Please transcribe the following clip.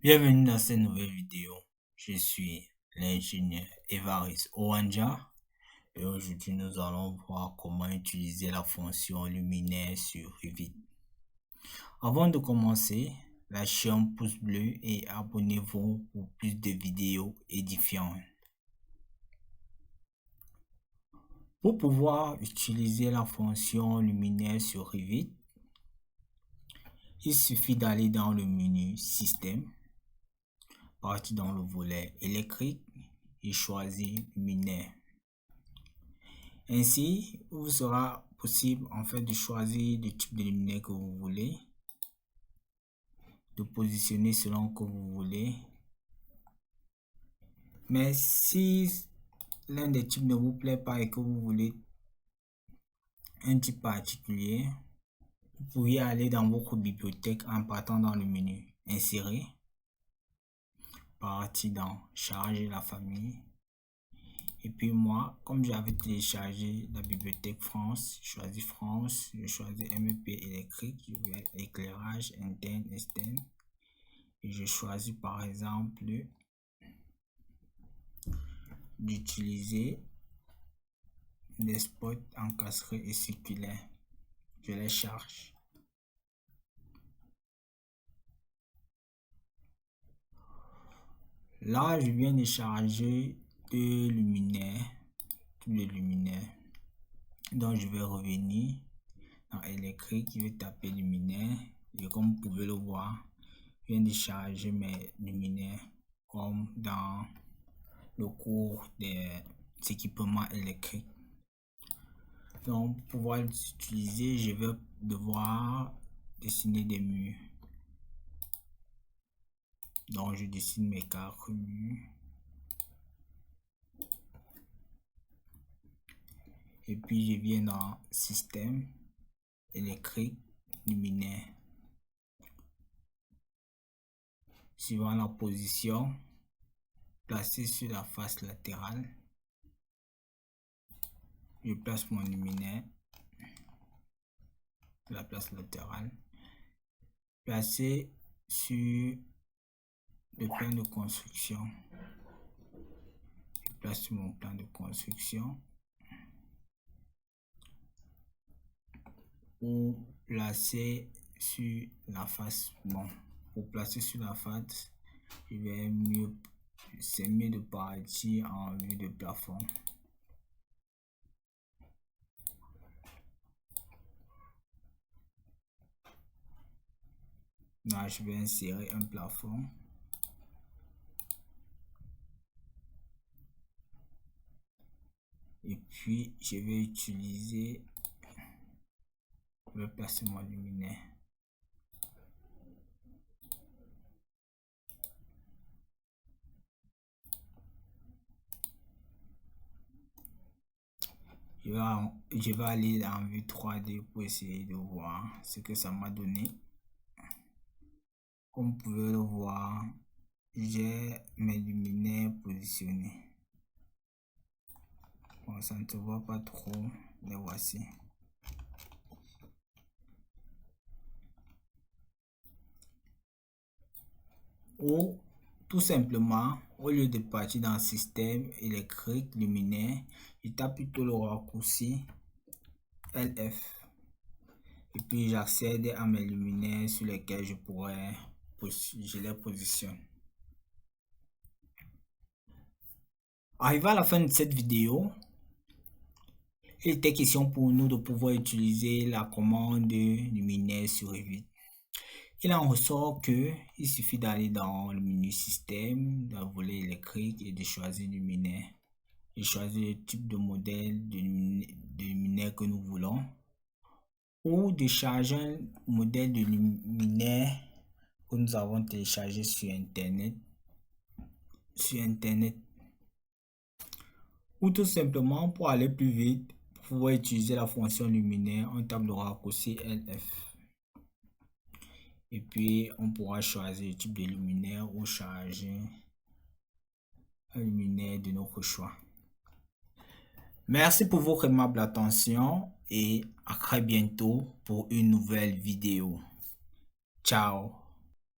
Bienvenue dans cette nouvelle vidéo. Je suis l'ingénieur Évariste Owanja et aujourd'hui nous allons voir comment utiliser la fonction luminaire sur Revit. Avant de commencer, lâchez un pouce bleu et abonnez-vous pour plus de vidéos édifiantes. Pour pouvoir utiliser la fonction luminaire sur Revit, il suffit d'aller dans le menu Système, partir dans le volet électrique et choisir luminaire. Ainsi, il vous sera possible de choisir le type de luminaire que vous voulez, de positionner selon que vous voulez. Mais si l'un des types ne vous plaît pas et que vous voulez un type particulier, vous pouvez aller dans votre bibliothèque en partant dans le menu Insérer, partir dans Charger la famille. Et puis moi, comme j'avais téléchargé la bibliothèque France, je choisis France, je choisis MEP électrique, je vais éclairage interne, externe. Et je choisis par exemple d'utiliser des spots encastrés et circulaires. Je les charge. Là, je viens de charger deux luminaires, tous les luminaires. Donc, je vais revenir dans électrique, je vais taper luminaire. Et comme vous pouvez le voir, je viens de charger mes luminaires comme dans le cours des équipements électriques. Donc, pour pouvoir les utiliser, je vais devoir dessiner des murs. Donc, je dessine mes quatre murs. Et puis, je viens dans Système, électrique, luminaire. Suivant la position, placé sur la face latérale, je place mon luminaire sur la place latérale, placé sur le plan de construction. Je place sur mon plan de construction ou placer sur la face. Bon, pour placer sur la face, c'est mieux de partir en vue de plafond. Là, je vais insérer un plafond. Et puis, je vais placer mon luminaire. Je vais aller en vue 3D pour essayer de voir ce que ça m'a donné. Comme vous pouvez le voir, j'ai mes luminaires positionnés. Bon, ça ne se voit pas trop, les voici. Ou tout simplement, au lieu de partir dans le système électrique luminaire, je tape plutôt le raccourci LF. Et puis j'accède à mes luminaires sur lesquels je les positionne. Arrivé à la fin de cette vidéo, il était question pour nous de pouvoir utiliser la commande luminaire sur Revit. Il en ressort que il suffit d'aller dans le menu système, dans le volet électrique et de choisir luminaire. Et choisir le type de modèle de luminaire que nous voulons. Ou de charger un modèle de luminaire que nous avons téléchargé sur internet. Ou tout simplement pour aller plus vite, pour pouvoir utiliser la fonction luminaire, on tape le raccourci LF. Et puis on pourra choisir le type de luminaire ou charger un luminaire de notre choix. Merci pour votre aimable attention et à très bientôt pour une nouvelle vidéo. Ciao.